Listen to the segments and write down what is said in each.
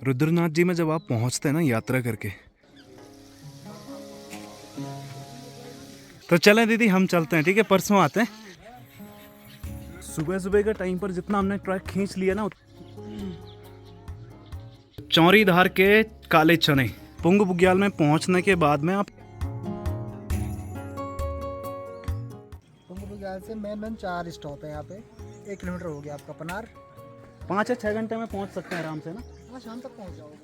रुद्रनाथ जी में जब आप पहुंचते हैं ना यात्रा करके, तो चलें दीदी हम चलते हैं, ठीक है, परसों आते हैं। सुबह सुबह का टाइम पर जितना हमने ट्रैक खींच लिया ना, चौरी धार के काले चने पुंग बुग्याल में पहुंचने के बाद में आप पुंग बुग्याल से मेन 4 स्टॉप है यहाँ पे। 1 किलोमीटर हो गया आपका पनार। 5 या 6 घंटे में पहुंच सकते हैं आराम से ना। हाँ, शाम तक पहुँच जाओगे।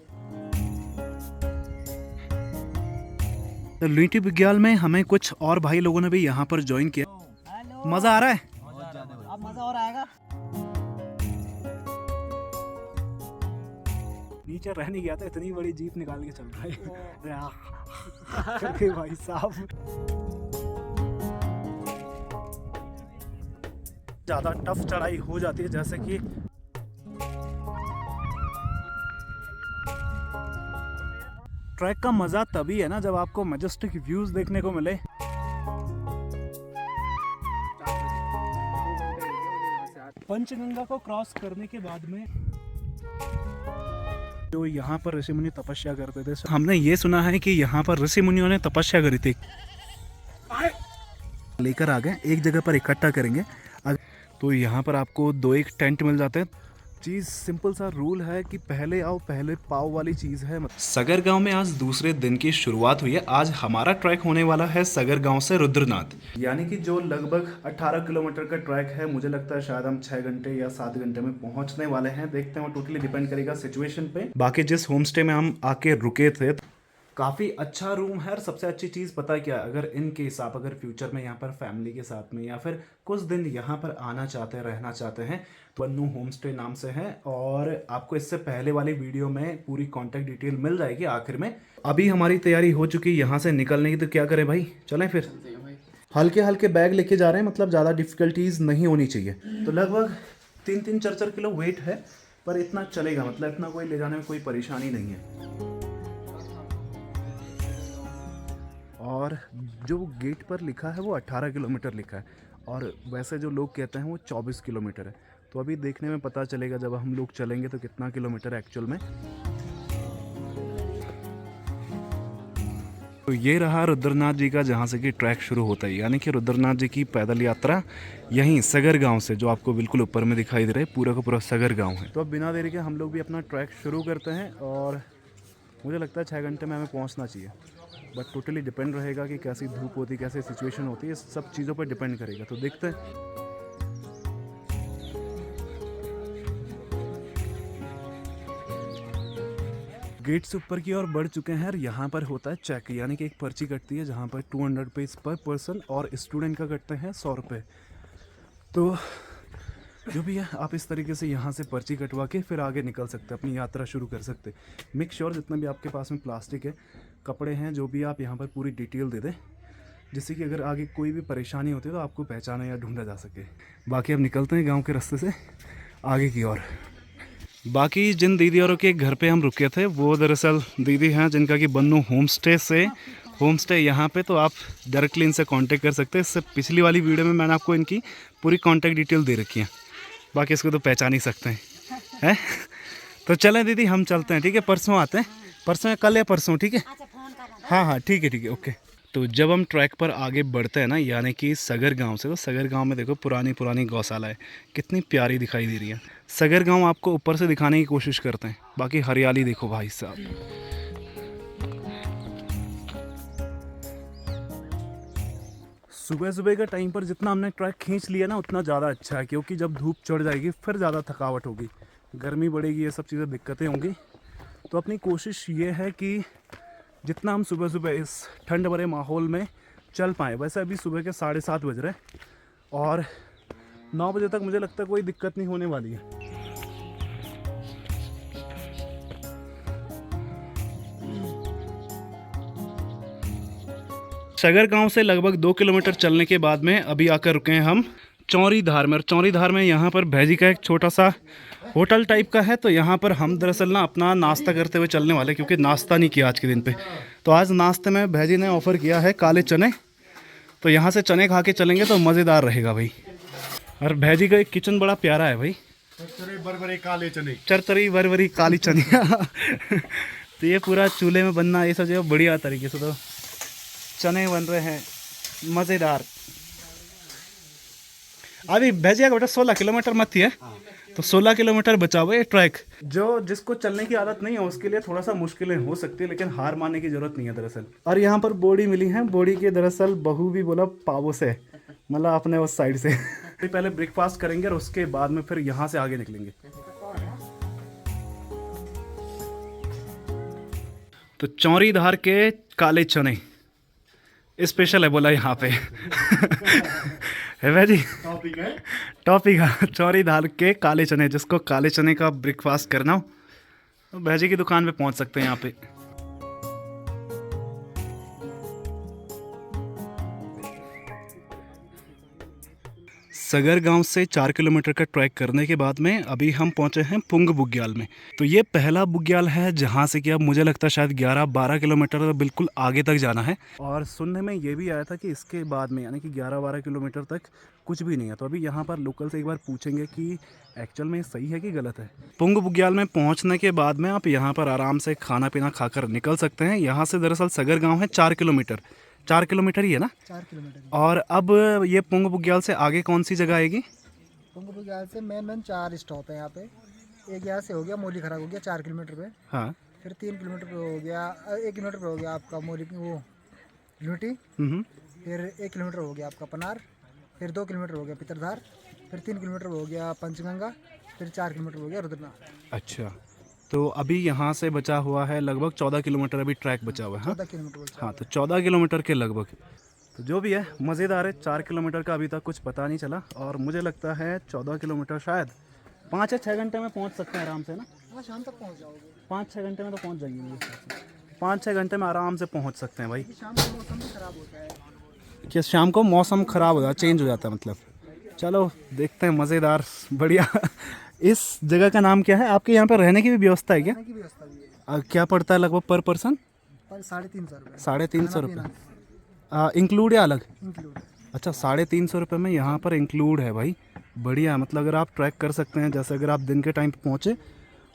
तो लुईटी बुग्याल में हमें कुछ और भाई लोगों ने भी यहाँ पर ज्वाइन किया। मजा आ रहा है? अब मजा और आएगा। नीचे रह नहीं गया था, इतनी बड़ी जीप निकाल के चल रहा है भाई साहब। ज्यादा टफ चढ़ाई हो जाती है, जैसे कि ट्रैक का मजा तभी है ना जब आपको मैजेस्टिक व्यूज देखने को मिले। पंचगंगा को क्रॉस करने के बाद में जो यहाँ पर ऋषि मुनि तपस्या करते थे, हमने ये सुना है कि यहाँ पर ऋषि मुनियों ने तपस्या करी थी। लेकर आ गए, एक जगह पर इकट्ठा करेंगे, तो यहाँ पर आपको 2-1 टेंट मिल जाते हैं। चीज़ सिंपल सा रूल है कि पहले आओ पहले पाओ वाली चीज़ है। सगर गांव में आज दूसरे दिन की शुरुआत हुई है। आज हमारा ट्रैक होने वाला है सगर गांव से रुद्रनाथ, यानी कि जो लगभग 18 किलोमीटर का ट्रैक है। मुझे लगता है शायद हम 6 घंटे या 7 घंटे में पहुंचने वाले हैं। देखते हैं, वो टोटली डिपेंड करेगा सिचुएशन पे। बाकी जिस होम स्टे में हम आके रुके थे, काफ़ी अच्छा रूम है। और सबसे अच्छी चीज़ पता है क्या, अगर इन केस आप अगर फ्यूचर में यहाँ पर फैमिली के साथ में या फिर कुछ दिन यहाँ पर आना चाहते हैं, रहना चाहते हैं, तो बन्नू होम स्टे नाम से है। और आपको इससे पहले वाली वीडियो में पूरी कॉन्टैक्ट डिटेल मिल जाएगी आखिर में। अभी हमारी तैयारी हो चुकी है यहाँ से निकलने की, तो क्या करें भाई, चलें फिर। हल्के हल्के बैग लेके जा रहे हैं, मतलब ज़्यादा डिफ़िकल्टीज नहीं होनी चाहिए। तो लगभग 3-4 किलो वेट है, पर इतना चलेगा, मतलब इतना कोई ले जाने में कोई परेशानी नहीं है। और जो गेट पर लिखा है वो 18 किलोमीटर लिखा है, और वैसे जो लोग कहते हैं वो 24 किलोमीटर है। तो अभी देखने में पता चलेगा जब हम लोग चलेंगे तो कितना किलोमीटर एक्चुअल में। तो ये रहा रुद्रनाथ जी का जहाँ से कि ट्रैक शुरू होता है, यानी कि रुद्रनाथ जी की पैदल यात्रा यहीं सगर गांव से, जो आपको बिल्कुल ऊपर में दिखाई दे रहा है, पूरा का पूरा सगर गांव है। तो अब बिना देरी के हम लोग भी अपना ट्रैक शुरू करते हैं, और मुझे लगता है 6 घंटे में हमें पहुँचना चाहिए। बट टोटली डिपेंड रहेगा कि कैसी धूप होती है, कैसी सिचुएशन होती है, सब चीज़ों पर डिपेंड करेगा। तो देखते हैं। गेट से ऊपर की ओर बढ़ चुके हैं। यहाँ पर होता है चेक, यानी कि एक पर्ची कटती है जहाँ पर 200 रुपीज़ पर पर्सन, और स्टूडेंट का कटते हैं 100 रुपये। तो जो भी है, आप इस तरीके से यहाँ से पर्ची कटवा के फिर आगे निकल सकते हैं, अपनी यात्रा शुरू कर सकते हैं। मेक श्योर जितना भी आपके पास में प्लास्टिक है, कपड़े हैं, जो भी आप यहाँ पर पूरी डिटेल दे दें, जिससे कि अगर आगे कोई भी परेशानी होती है तो आपको पहचाना या ढूंढा जा सके। बाकी अब निकलते हैं गांव के रास्ते से आगे की ओर। बाकी जिन दीदी औरों के घर पे हम रुके थे, वो दरअसल दीदी हैं जिनका कि बन्नू होम स्टे यहाँ पे, तो आप डायरेक्टली इनसे कांटेक्ट कर सकते हैं। इससे पिछली वाली वीडियो में मैंने आपको इनकी पूरी कांटेक्ट डिटेल दे रखी है, बाकी इसको तो पहचान ही सकते हैं। तो चलें दीदी हम चलते हैं, ठीक है, परसों आते हैं। परसों या कल या परसों, ठीक है। हाँ ठीक है ओके। तो जब हम ट्रैक पर आगे बढ़ते हैं ना, यानी कि सगर गांव से, तो सगर गांव में देखो पुरानी गौशाला है, कितनी प्यारी दिखाई दे रही है। सगर गांव आपको ऊपर से दिखाने की कोशिश करते हैं, बाकी हरियाली देखो भाई साहब। सुबह सुबह का टाइम पर जितना हमने ट्रैक खींच लिया ना, उतना ज़्यादा अच्छा है, क्योंकि जब धूप चढ़ जाएगी फिर ज़्यादा थकावट होगी, गर्मी बढ़ेगी, ये सब चीज़ें दिक्कतें होंगी। तो अपनी कोशिश ये है कि जितना हम सुबह सुबह इस ठंड भरे माहौल में चल पाएँ। वैसे अभी सुबह के 7:30 बज रहे हैं, और 9 बजे तक मुझे लगता है कोई दिक्कत नहीं होने वाली है। सगर गांव से लगभग 2 किलोमीटर चलने के बाद में अभी आकर रुके हैं हम चौरी धार में। और चौरी धार में यहाँ पर भैजी का एक छोटा सा होटल टाइप का है, तो यहाँ पर हम दरअसल ना अपना नाश्ता करते हुए चलने वाले, क्योंकि नाश्ता नहीं किया आज के दिन पे। तो आज नाश्ते में भैजी ने ऑफ़र किया है काले चने, तो यहाँ से चने खा के चलेंगे तो मज़ेदार रहेगा भाई। और भैजी का एक किचन बड़ा प्यारा है भाई, बरबरे काले चने। चरचरी बरबरी काली चनिया। तो ये पूरा चूल्हे में बनना ये सब जो है बढ़िया तरीके से। तो चने बन रहे हैं मज़ेदार। अभी भेजिएगा बेटा 16 किलोमीटर मत ही है, तो 16 किलोमीटर बचा हुआ है ट्रैक। जो जिसको चलने की आदत नहीं है उसके लिए थोड़ा सा मुश्किलें हो सकती है, लेकिन हार मानने की जरूरत नहीं है दरअसल। और यहाँ पर बोड़ी मिली है, बोड़ी के दरअसल बहू भी बोला पावो से, मतलब अपने उस साइड से। पहले ब्रेकफास्ट करेंगे और उसके बाद में फिर यहाँ से आगे निकलेंगे। तो चौरीधार के काले चने स्पेशल है बोला यहाँ पे। है भाई जी, टॉपिक है चौरीधार के काले चने। जिसको काले चने का ब्रेकफास्ट करना हो तो भाजी की दुकान पे पहुँच सकते हैं यहाँ पे। सगर गांव से 4 किलोमीटर का ट्रैक करने के बाद में अभी हम पहुंचे हैं पुंग बुग्याल में। तो ये पहला बुग्याल है जहां से कि अब मुझे लगता है शायद 11-12 किलोमीटर बिल्कुल आगे तक जाना है। और सुनने में ये भी आया था कि इसके बाद में यानी कि 11-12 किलोमीटर तक कुछ भी नहीं है। तो अभी यहाँ पर लोकल से एक बार पूछेंगे कि एक्चुअल में सही है कि गलत है। पुंग बुग्याल में पहुँचने के बाद में आप यहाँ पर आराम से खाना पीना खाकर निकल सकते हैं। यहाँ से दरअसल सगर गाँव है 4 किलोमीटर, 4 किलोमीटर ही है ना? 4 किलोमीटर। और अब ये पुंग बुग्याल से आगे कौन सी जगह आएगी? पुंग बुग्याल से मेन 4 स्टॉप है यहाँ पे। एक यहाँ से हो गया मोली खराब हो गया 4 किलोमीटर पे। हाँ। फिर 3 किलोमीटर पे हो गया, 1 किलोमीटर पे हो गया आपका मोली वो लूटी। फिर 1 किलोमीटर हो गया आपका पनार। फिर 2 किलोमीटर हो गया पितरधार। फिर 3 किलोमीटर हो गया पंचगंगा। फिर 4 किलोमीटर हो गया रुद्रनाथ। अच्छा, तो अभी यहाँ से बचा हुआ है लगभग 14 किलोमीटर अभी ट्रैक बचा हुआ है। 14 किलोमीटर। हाँ, तो 14 किलोमीटर के लगभग। तो जो भी है मज़ेदार है। 4 किलोमीटर का अभी तक कुछ पता नहीं चला और मुझे लगता है 14 किलोमीटर शायद 5 या 6 घंटे में पहुँच सकते हैं आराम से ना। हाँ, शाम तक पहुँच जाओगे। 5-6 घंटे में तो पहुँच जाएंगे मेरे हिसाब से। 5-6 घंटे में आराम से पहुँच सकते हैं भाई। शाम को मौसम भी खराब होता है। कि शाम को मौसम ख़राब हो जाता है, चेंज हो जाता है मतलब। चलो देखते हैं, मज़ेदार बढ़िया। इस जगह का नाम क्या है? आपके यहाँ पर रहने की भी व्यवस्था है क्या? रहने की व्यवस्था भी है। क्या पड़ता है लगभग पर पर्सन? पर 350 रुपये। 350 रुपये इंक्लूड या अलग? इंक्लूड। अच्छा, 350 रुपये में यहाँ पर इंक्लूड है भाई। बढ़िया, मतलब अगर आप ट्रैक कर सकते हैं, जैसे अगर आप दिन के टाइम पे पहुँचे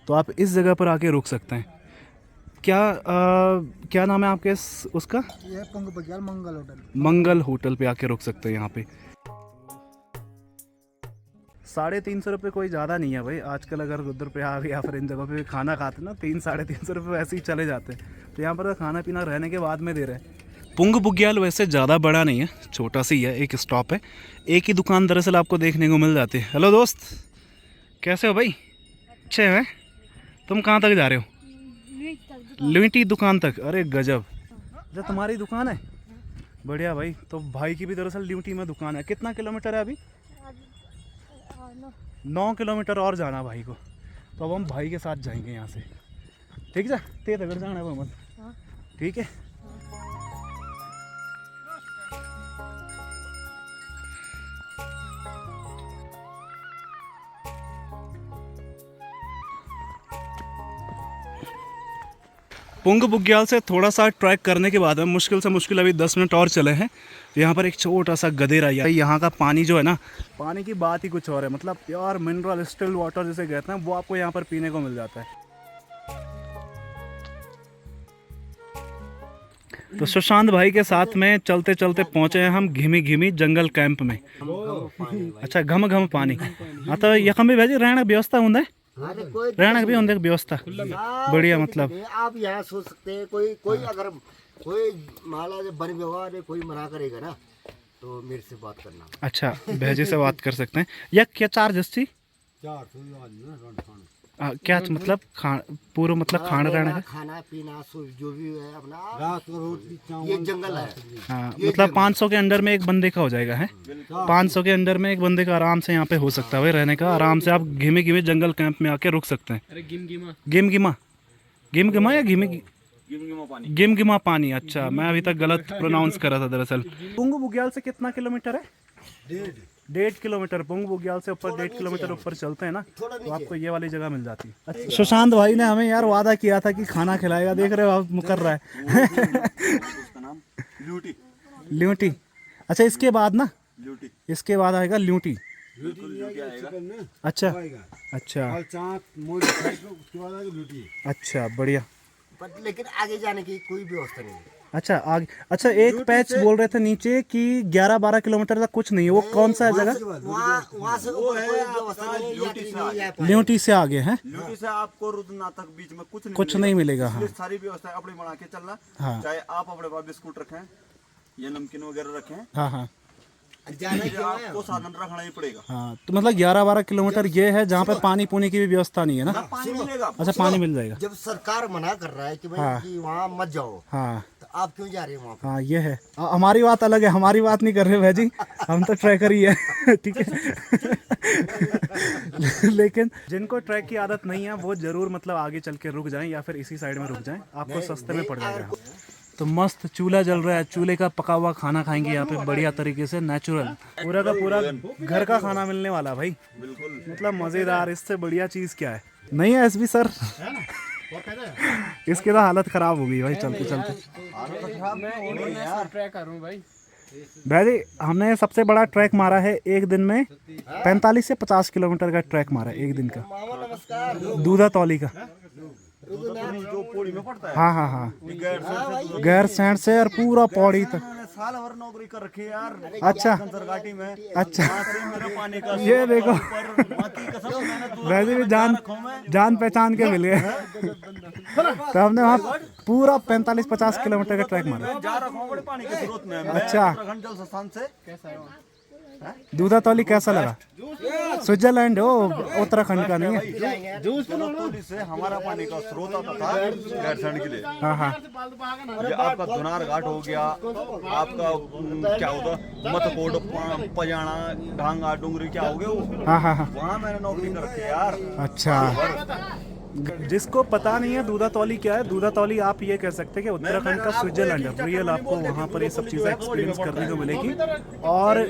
तो आप इस जगह पर आके रुक सकते हैं। क्या नाम है आपके उसका? ये पुंग बुग्याल मंगल होटल। मंगल होटल पे आके रुक सकते हैं यहाँ पे। 350 रुपये कोई ज़्यादा नहीं है भाई। आजकल अगर उधर पे आ या फिर इन जगहों पे खाना खाते ना 300-350 रुपये वैसे ही चले जाते हैं। तो यहाँ पर खाना पीना रहने के बाद में दे रहे हैं। पुंग बुग्याल वैसे ज़्यादा बड़ा नहीं है, छोटा सी है, एक स्टॉप है। एक ही दुकान दरअसल आपको देखने को मिल जाती है। हेलो दोस्त, कैसे हो भाई? अच्छे हैं। तुम कहाँ तक जा रहे हो? लिमिटी दुकान तक। अरे गजब, जो तुम्हारी दुकान है? बढ़िया भाई। तो भाई की भी दरअसल लिमिटी में दुकान है। कितना किलोमीटर है अभी? 9 किलोमीटर और जाना भाई को। तो अब हम भाई के साथ जाएंगे यहाँ से। ठीक है, तेज अगर जाना है वो मत। ठीक है। पुंग बुग्याल से थोड़ा सा ट्रैक करने के बाद में मुश्किल से मुश्किल अभी 10 मिनट और चले हैं। तो यहाँ पर एक छोटा सा गदेरा है। यहाँ का पानी जो है ना, पानी की बात ही कुछ और है। मतलब प्योर मिनरल स्टिल वाटर जिसे कहते हैं, वो आपको यहाँ पर पीने को मिल जाता है। तो सुशांत भाई के साथ में चलते चलते पहुँचे हैं हम घिमी घिमी जंगल कैंप में। अच्छा, घम घम पानी। हाँ, तो यहाँ भी भाई रहने की व्यवस्था होंगे? रहने की भी होंगे व्यवस्था? बढ़िया, मतलब आप यहाँ सो सकते हैं। कोई अगर कोई माला जब बन व्यवहार कोई मना करेगा ना तो मेरे से बात करना। अच्छा, भेजे से बात कर सकते हैं। या क्या चार्ज थी? क्या मतलब पूरा मतलब खाना रहने का? खाना पीना जो भी है अपना, ये जंगल है। हाँ, मतलब 500 के अंडर में एक बंदे का हो जाएगा है? 500 के अंडर में एक बंदे का आराम से यहाँ पे हो सकता है रहने का। आराम से आप घिमे घिमे जंगल कैंप में आके रुक सकते हैं। अरे गिमगिमा या गिमगिमा पानी। अच्छा, मैं अभी तक गलत प्रोनाउंस कर रहा था दरअसल। पुंग बुग्याल से कितना किलोमीटर है? 1.5 किलोमीटर। पुंग बुग्याल से ऊपर 1.5 किलोमीटर ऊपर चलते हैं ना, तो आपको ये वाली जगह मिल जाती है। अच्छा, सुशांत भाई ने हमें यार वादा किया था कि खाना खिलाएगा। देख रहे हो आप मुकर रहा है। ल्यूटी। अच्छा, इसके बाद ना, इसके बाद आएगा ल्यूटी। अच्छा अच्छा अच्छा बढ़िया। पर लेकिन आगे जाने की कोई व्यवस्था नहीं है। अच्छा आगे, अच्छा एक पैच बोल रहे थे नीचे कि 11-12 किलोमीटर तक कुछ नहीं है, वो कौन सा है जगह? वहाँ से ऊपर कोई व्यवस्था नहीं है, यात्री नहीं है। ल्यूटी से आगे है, ल्यूटी से आपको रुदना तक बीच में कुछ नहीं मिलेगा। हाँ इसलिए सारी व्यवस्था अपनी बना के चलना। हाँ। चाहे आप अपने पास बिस्कुट रखें या नमकीन वगैरह रखें, हाँ हाँ जाना ये क्यों है? आपको साधन रखना ही पड़ेगा। हाँ। तो मतलब 11-12 किलोमीटर ये है जहाँ पे पानी पूनी की भी व्यवस्था नहीं है ना? पानी मिलेगा। अच्छा पानी मिल जाएगा। जब सरकार मना कर रहा है कि भाई कि वहाँ मत जाओ, हाँ तो आप क्यों जा रहे हो वहाँ पे? हाँ ये है। हमारी बात अलग है, हमारी बात नहीं कर रहे भाई जी, हम तो ट्रैकर ही है ठीक है। लेकिन जिनको ट्रैक की आदत नहीं है वो जरूर मतलब आगे चल के रुक जाएं या फिर इसी साइड में रुक जाएं, आपको सस्ते में पड़ जाएगा। तो मस्त चूल्हा जल रहा है, चूल्हे का पका हुआ खाना खाएंगे यहाँ पे बढ़िया तरीके से, नेचुरल, पूरा का पूरा घर का खाना मिलने वाला भाई, बिल्कुल मतलब मजेदार। इससे बढ़िया चीज क्या है? नहीं है एसबी सर, इसकी तो हालत खराब हो गई भाई चलते चलते। भाई जी हमने सबसे बड़ा ट्रैक मारा है एक दिन में, 45 से 50 किलोमीटर का ट्रैक मारा है एक दिन का, मामा नमस्कार। दूधा तौली का। जो पौड़ी में पड़ता है। हाँ हाँ हाँ, गैर सैंड से और पूरा पौड़ी तक। मैंने साल भर नौकरी कर रखी है यार। अच्छा कंसरघाटी में। अच्छा, वहाँ से मेरा पानी का ये देखो वहाँ की कसम मैंने वैसे भी जान पहचान के मिल गए। तो हमने वहाँ पूरा 45-50 किलोमीटर का ट्रैक मारा। जा रखा हूँ बड़े पानी के स्रोत में। अच्छा। उत्तराखंड जल संस्थान से। दूधा तौली कैसा लगा? स्विट्जरलैंड हो, उत्तराखंड का नहीं है। तौली से हमारा पानी का स्रोत आता था गैरसैंण के लिए। हाँ हाँ ये आपका धुनार घाट हो गया, आपका क्या होता मतकोट, पजाना, ढांगा, डूंगरी क्या हो गया वो। हाँ हाँ हाँ। वहाँ मैंने नौकरी कर रखी है यार। अच्छा, जिसको पता नहीं है दूधा तौली क्या है, दूधा तौली आप ये कह सकते हैं कि उत्तराखंड का स्विट्जरलैंड है। रियल आपको वहाँ पर ये सब चीज़ें एक्सपीरियंस करने को मिलेगी। और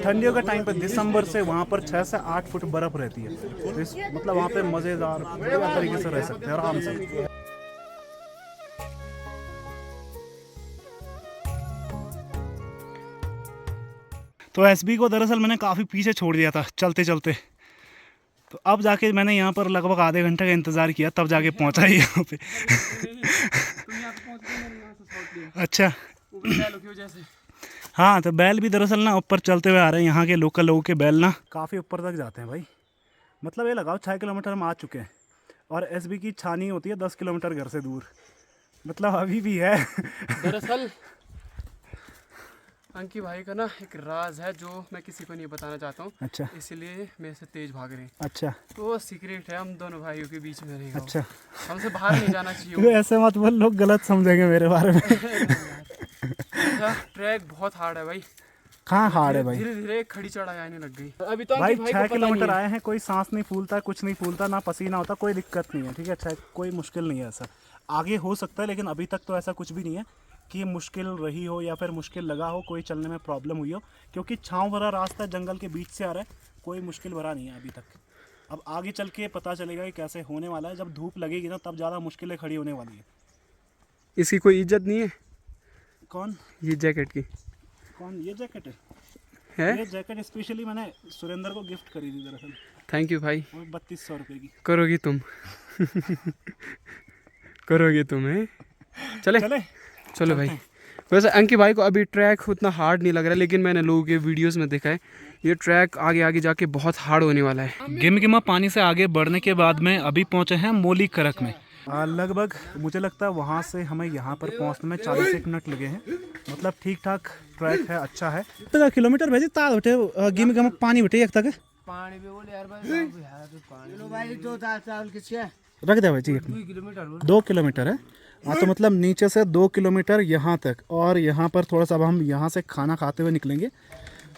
ठंडियों के टाइम पर दिसंबर से वहाँ पर 6 से 8 फुट बर्फ रहती है। तो मतलब वहाँ पे मज़ेदार बढ़िया तरीके से रह सकते हैं आराम से। तो एसबी को दरअसल मैंने काफ़ी पीछे छोड़ दिया था चलते चलते, तो अब जाके मैंने यहाँ पर लगभग आधे घंटे का इंतज़ार किया, तब जाके पहुँचा ही यहाँ पे। अच्छा हाँ, तो बैल भी दरअसल ना ऊपर चलते हुए आ रहे हैं, यहाँ के लोकल लोगों के बैल ना काफ़ी ऊपर तक जाते हैं भाई। मतलब ये लगाओ 6 किलोमीटर हम आ चुके हैं और एसबी की छानी होती है 10 किलोमीटर घर से दूर, मतलब अभी भी है। दरअसल अंकी भाई का ना एक राज है जो मैं किसी को नहीं बताना चाहता हूँ। अच्छा, इसलिए मेरे से तेज भाग रहे हैं। अच्छा तो वो सीक्रेट है हम दोनों भाइयों के बीच में रहेगा। अच्छा, हमसे बाहर नहीं जाना चाहिए तो ऐसे मत बोल, लोग गलत समझेंगे मेरे बारे में। अच्छा, ट्रैक बहुत हार्ड है भाई। कहाँ हार्ड है भाई? धीरे धीरे खड़ी चढ़ाई आने लग गई। अभी तो भाई अंकित भाई 6 को किलोमीटर आए हैं, कोई सांस नहीं फूलता, कुछ नहीं फूलता, ना पसीना होता, कोई दिक्कत नहीं है। ठीक है, अच्छा कोई मुश्किल नहीं है ऐसा। आगे हो सकता है लेकिन अभी तक तो ऐसा कुछ भी नहीं है कि मुश्किल रही हो या फिर मुश्किल लगा हो, कोई चलने में प्रॉब्लम हुई हो, क्योंकि छाँव भरा रास्ता जंगल के बीच से आ रहा है, कोई मुश्किल भरा नहीं है अभी तक। अब आगे चल के पता चलेगा कि कैसे होने वाला है। जब धूप लगेगी ना तब ज़्यादा मुश्किलें खड़ी होने वाली है। इसकी कोई इज्जत नहीं है। कौन? ये जैकेट की कौन? ये जैकेट है। ये जैकेट स्पेशली मैंने सुरेंद्र को गिफ्ट करी थी दरअसल, थैंक यू भाई। वो 3200 रुपये की। करोगी तुम। करोगे तुम है। चले चलो भाई। वैसे अंकित भाई को अभी ट्रैक उतना हार्ड नहीं लग रहा है, लेकिन मैंने लोगों के वीडियोस में देखा है ये ट्रैक आगे आगे जाके बहुत हार्ड होने वाला है। गिमगिमा पानी से आगे बढ़ने के बाद में अभी पहुंचे हैं मोली करक में। लगभग मुझे लगता है वहाँ से हमें यहाँ पर पहुँचने में 40 मिनट लगे हैं। मतलब ठीक ठाक ट्रैक है, अच्छा है। तो किलोमीटर भेजे ताल बटे गिमगिमा पानी बटे एक तक पानी भी बोले यार भाई 2 चावल किसी रख दे भाई जी। 2 किलोमीटर है। हाँ, तो मतलब नीचे से 2 किलोमीटर यहाँ तक, और यहाँ पर थोड़ा सा अब हम यहाँ से खाना खाते हुए निकलेंगे।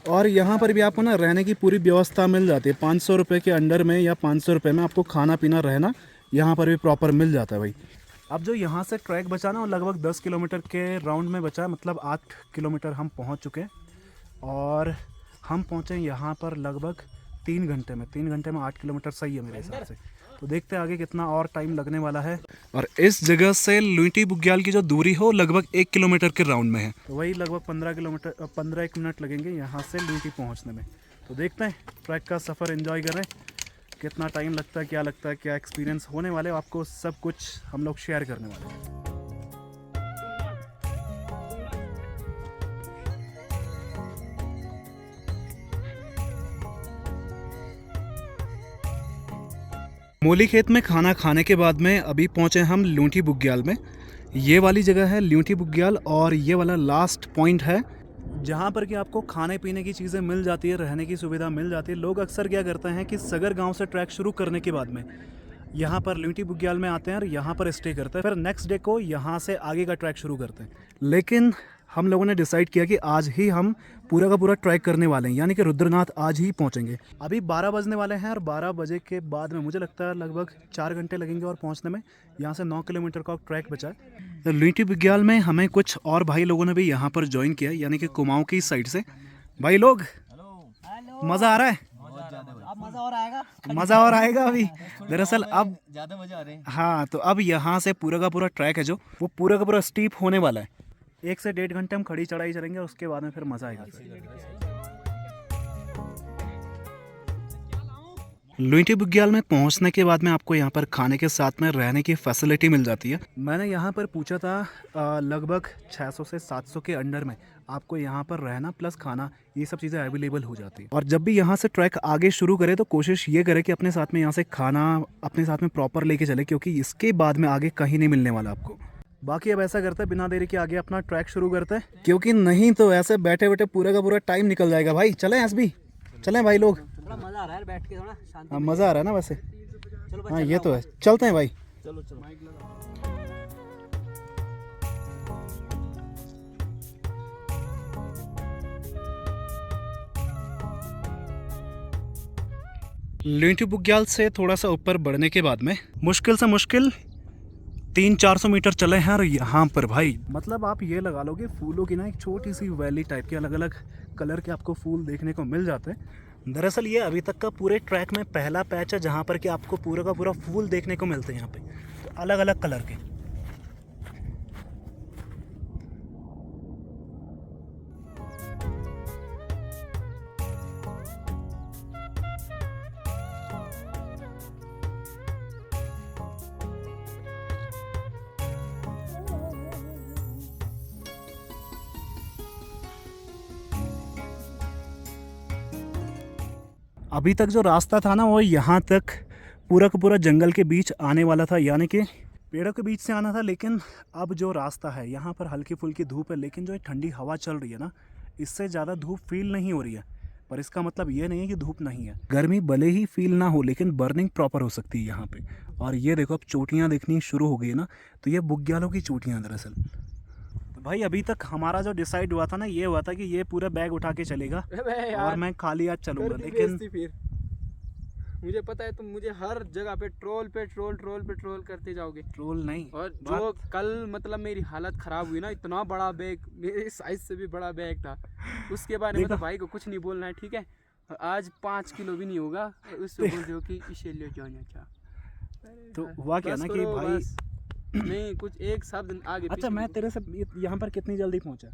और यहाँ पर भी आपको ना रहने की पूरी व्यवस्था मिल जाती है। 500 रुपये के अंडर में या 500 रुपये में आपको खाना पीना रहना यहाँ पर भी प्रॉपर मिल जाता है भाई। अब जो यहाँ से ट्रैक बचा ना वो लगभग 10 किलोमीटर के राउंड में बचा है। मतलब 8 किलोमीटर हम पहुँच चुके हैं और हम पहुँचे यहाँ पर लगभग 3 घंटे में। 3 घंटे में 8 किलोमीटर सही है मेरे हिसाब से। तो देखते हैं आगे कितना और टाइम लगने वाला है। और इस जगह से लुईटी बुग्याल की जो दूरी हो लगभग 1 किलोमीटर के राउंड में है। तो वही लगभग 15 एक मिनट लगेंगे यहाँ से लुईटी पहुँचने में। तो देखते हैं ट्रैक का सफ़र एंजॉय करें, कितना टाइम लगता है, क्या लगता है, क्या एक्सपीरियंस होने वाले, आपको सब कुछ हम लोग शेयर करने वाले हैं। मूली खेत में खाना खाने के बाद में अभी पहुंचे हम ल्यूंटी बुग्याल में। ये वाली जगह है ल्यूंटी बुग्याल और ये वाला लास्ट पॉइंट है जहाँ पर कि आपको खाने पीने की चीज़ें मिल जाती है, रहने की सुविधा मिल जाती है। लोग अक्सर क्या करते हैं कि सगर गांव से ट्रैक शुरू करने के बाद में यहाँ पर ल्यूंटी बुग्याल में आते हैं और यहाँ पर स्टे करते हैं, फिर नेक्स्ट डे को यहाँ से आगे का ट्रैक शुरू करते हैं। लेकिन हम लोगों ने डिसाइड किया कि आज ही हम पूरा का पूरा ट्रैक करने वाले हैं, यानी कि रुद्रनाथ आज ही पहुंचेंगे। अभी 12 बजने वाले हैं और 12 बजे के बाद में मुझे लगता है लगभग 4 घंटे लगेंगे और पहुंचने में। यहाँ से 9 किलोमीटर का ट्रैक बचा है। तो ल्यूंटी बुग्याल में हमें कुछ और भाई लोगों ने भी यहाँ पर ज्वाइन किया, यानी कि कुमाऊँ की साइड से। भाई लोग, मज़ा आ रहा है? मज़ा और आएगा अभी। दरअसल अब ज़्यादा मज़ा आ रहा है। हाँ, तो अब यहाँ से पूरा का पूरा ट्रैक है जो वो पूरा का पूरा स्टीप होने वाला है। 1 से 1.5 घंटे हम खड़ी चढ़ाई चलेंगे, उसके बाद में फिर मज़ा आएगा। ल्यूंटी बुग्याल में पहुंचने के बाद में आपको यहाँ पर खाने के साथ में रहने की फैसिलिटी मिल जाती है। मैंने यहाँ पर पूछा था लगभग 600 से 700 के अंडर में आपको यहाँ पर रहना प्लस खाना, ये सब चीज़ें अवेलेबल हो जाती है। और जब भी यहाँ से ट्रैक आगे शुरू करें तो कोशिश ये करें कि अपने साथ में यहाँ से खाना अपने साथ में प्रॉपर लेके चले, क्योंकि इसके बाद में आगे कहीं नहीं मिलने वाला आपको। बाकी अब ऐसा करते हैं बिना देरी के आगे अपना ट्रैक शुरू करते हैं, क्योंकि नहीं तो ऐसे बैठे बैठे पूरा का पूरा टाइम निकल जाएगा। भाई चलें एसबी, चलें भाई लोग। थोड़ा मजा आ रहा है बैठ के, थोड़ा शांति। हाँ मज़ा आ रहा है ना वैसे। चलो हाँ ये तो है, चलते हैं भाई। चलो चलो। ल्यूंटी बुग्याल से थोड़ा सा ऊपर बढ़ने के बाद में मुश्किल से मुश्किल 300-400 मीटर चले हैं और यहाँ पर भाई मतलब आप ये लगा लोगे फूलों की ना एक छोटी सी वैली टाइप के अलग अलग कलर के आपको फूल देखने को मिल जाते हैं। दरअसल ये अभी तक का पूरे ट्रैक में पहला पैच है जहाँ पर कि आपको पूरा का पूरा फूल देखने को मिलते हैं यहाँ पे, तो अलग अलग कलर के। अभी तक जो रास्ता था ना वो यहाँ तक पूरा का पूरा जंगल के बीच आने वाला था, यानी कि पेड़ों के बीच से आना था। लेकिन अब जो रास्ता है यहाँ पर हल्की फुल्की धूप है, लेकिन जो ठंडी हवा चल रही है ना, इससे ज़्यादा धूप फील नहीं हो रही है। पर इसका मतलब ये नहीं है कि धूप नहीं है। गर्मी भले ही फील ना हो लेकिन बर्निंग प्रॉपर हो सकती है यहाँ पे। और ये देखो अब चोटियाँ देखनी शुरू हो गई ना, तो ये बुग्यालों की चोटियाँ दरअसल। तो भाई अभी तक हमारा जो डिसाइड हुआ था ना, ये हुआ था कि ये पूरा बैग उठा के चलेगा और मैं खाली हाथ चलूँगा। लेकिन फिर मुझे पता है तुम मुझे हर जगह पे ट्रोल करते जाओगे। ट्रोल नहीं, और जो कल मतलब मेरी हालत खराब हुई ना, इतना बड़ा बैग, मेरे साइज से भी बड़ा बैग था, उसके बारे में तो भाई को कुछ नहीं बोलना है, ठीक है। आज 5 किलो भी नहीं होगा, उससे बोलते हो कि इसे ले जाना चाह। तो हुआ क्या ना कि भाई नहीं कुछ एक शब्द आगे। अच्छा मैं तेरे से यहाँ पर कितनी जल्दी पहुँचा?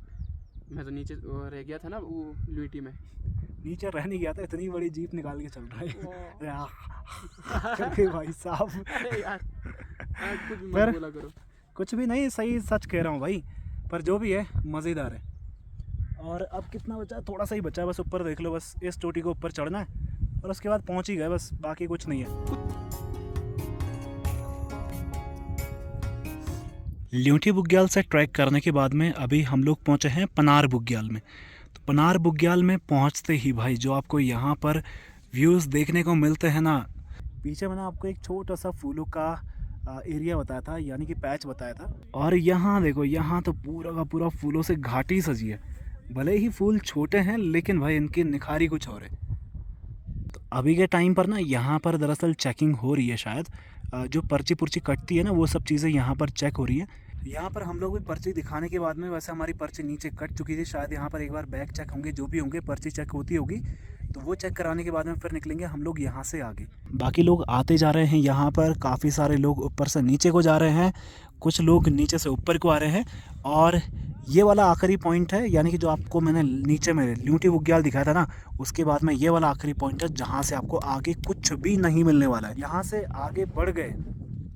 मैं तो नीचे रह गया था ना वो ल्यूटी में। नीचे रह नहीं गया था, इतनी बड़ी जीप निकाल के चल रहा है भाई साहब। अरे यार कुछ भी पर मत बोला करो। कुछ भी नहीं, सही सच कह रहा हूँ भाई। पर जो भी है मज़ेदार है। और अब कितना बचा? थोड़ा सा ही बचा है बस। ऊपर देख लो, बस इस चोटी को ऊपर चढ़ना है और उसके बाद पहुँच ही गए बस, बाकी कुछ नहीं है। ल्यूंटी बुग्याल से ट्रैक करने के बाद में अभी हम लोग पहुँचे हैं पनार बुग्याल में। तो पनार बुग्याल में पहुँचते ही भाई जो आपको यहाँ पर व्यूज़ देखने को मिलते हैं ना, पीछे मैंने आपको एक छोटा सा फूलों का एरिया बताया था, यानी कि पैच बताया था। और यहाँ देखो, यहाँ तो पूरा का पूरा फूलों से घाटी सजी है। भले ही फूल छोटे हैं लेकिन भाई इनकी निखारी कुछ और है। तो अभी के टाइम पर ना यहाँ पर दरअसल चेकिंग हो रही है शायद। जो पर्ची पुर्ची कटती है ना, वो सब चीज़ें यहाँ पर चेक हो रही है। यहाँ पर हम लोग भी पर्ची दिखाने के बाद में, वैसे हमारी पर्ची नीचे कट चुकी थी, शायद यहाँ पर एक बार बैग चेक होंगे, जो भी होंगे पर्ची चेक होती होगी। तो वो चेक कराने के बाद में फिर निकलेंगे हम लोग यहाँ से आगे। बाकी लोग आते जा रहे हैं यहाँ पर, काफ़ी सारे लोग ऊपर से नीचे को जा रहे हैं, कुछ लोग नीचे से ऊपर को आ रहे हैं। और ये वाला आखिरी पॉइंट है, यानी कि जो आपको मैंने नीचे में ल्यूटी बुग्याल दिखाया था ना, उसके बाद में ये वाला आखिरी पॉइंट है जहाँ से आपको आगे कुछ भी नहीं मिलने वाला है। यहाँ से आगे बढ़ गए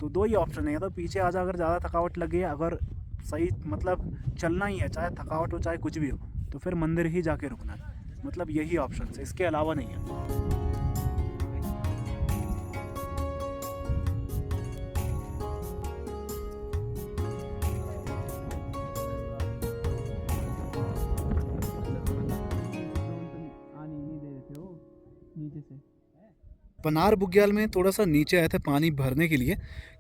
तो दो ही ऑप्शन है, या तो पीछे आ जा अगर ज़्यादा थकावट लगे, अगर सही मतलब चलना ही है, चाहे थकावट हो चाहे कुछ भी हो, तो फिर मंदिर ही जाके रुकना है। मतलब यही ऑप्शन है, इसके अलावा नहीं है। पनार बुग्याल में थोड़ा सा नीचे आए थे पानी भरने के लिए,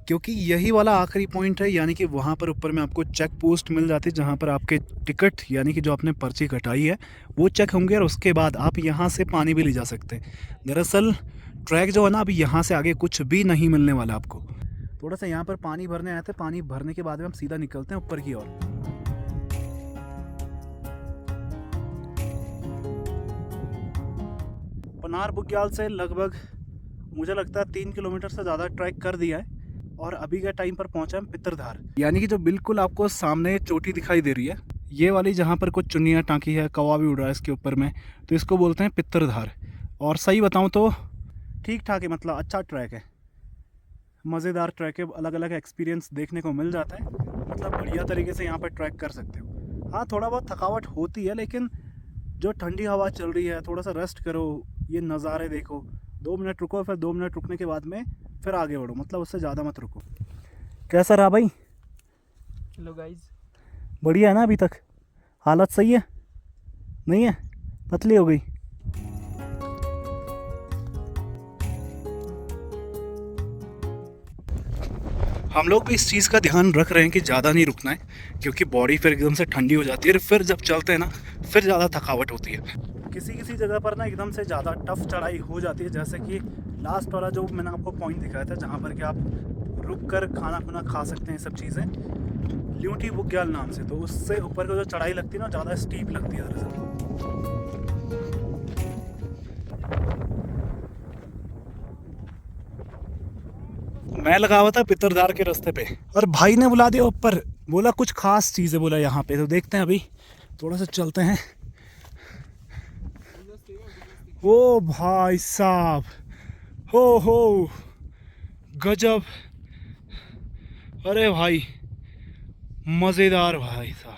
क्योंकि यही वाला आखिरी पॉइंट है, यानी कि वहाँ पर ऊपर में आपको चेक पोस्ट मिल जाती है जहाँ पर आपके टिकट यानी कि जो आपने पर्ची कटाई है वो चेक होंगे, और उसके बाद आप यहाँ से पानी भी ले जा सकते हैं। दरअसल ट्रैक जो है ना, अभी यहाँ से आगे कुछ भी नहीं मिलने वाला आपको। थोड़ा सा यहाँ पर पानी भरने आए थे, पानी भरने के बाद में हम सीधा निकलते हैं ऊपर की ओर। पनार बुग्याल से लगभग मुझे लगता है 3 किलोमीटर से ज़्यादा ट्रैक कर दिया है, और अभी के टाइम पर पहुंचा हम पितरधार, यानी कि जो बिल्कुल आपको सामने चोटी दिखाई दे रही है, ये वाली जहाँ पर कुछ चुनिया टाँकी है, कौवा भी उड़ रहा है इसके ऊपर में, तो इसको बोलते हैं पितरधार। और सही बताऊँ तो ठीक ठाक है, मतलब अच्छा ट्रैक है, मज़ेदार ट्रैक है, अलग अलग एक्सपीरियंस देखने को मिल जाता है, मतलब बढ़िया तरीके से यहाँ पर ट्रैक कर सकते हो। हाँ, थोड़ा बहुत थकावट होती है, लेकिन जो ठंडी हवा चल रही है, थोड़ा सा रेस्ट करो, ये नज़ारे देखो, 2 मिनट रुको, फिर 2 मिनट रुकने के बाद में फिर आगे बढ़ो, मतलब उससे ज़्यादा मत रुको। कैसा रहा भाई? हेलो गाइज, बढ़िया है ना? अभी तक हालत सही है? नहीं है? पतली हो गई? हम लोग भी इस चीज़ का ध्यान रख रहे हैं कि ज़्यादा नहीं रुकना है, क्योंकि बॉडी फिर एकदम से ठंडी हो जाती है, फिर जब चलते हैं ना फिर ज़्यादा थकावट होती है। किसी किसी जगह पर ना एकदम से ज़्यादा टफ चढ़ाई हो जाती है, जैसे कि लास्ट वाला जो मैंने आपको पॉइंट दिखाया था जहाँ पर कि आप रुक कर खाना खुना खा सकते हैं, सब चीज़ें, ल्यूटी बुग्याल नाम से। तो उससे ऊपर को जो चढ़ाई लगती है ना, ज़्यादा स्टीप लगती है दरअसल। मैं लगा हुआ था पितरधार के रास्ते पे, और भाई ने बुला दिया ऊपर, बोला कुछ खास चीज़ है बोला यहाँ पे, तो देखते हैं, अभी थोड़ा सा चलते हैं। ओ भाई साहब, हो गजब, अरे भाई मज़ेदार भाई साहब।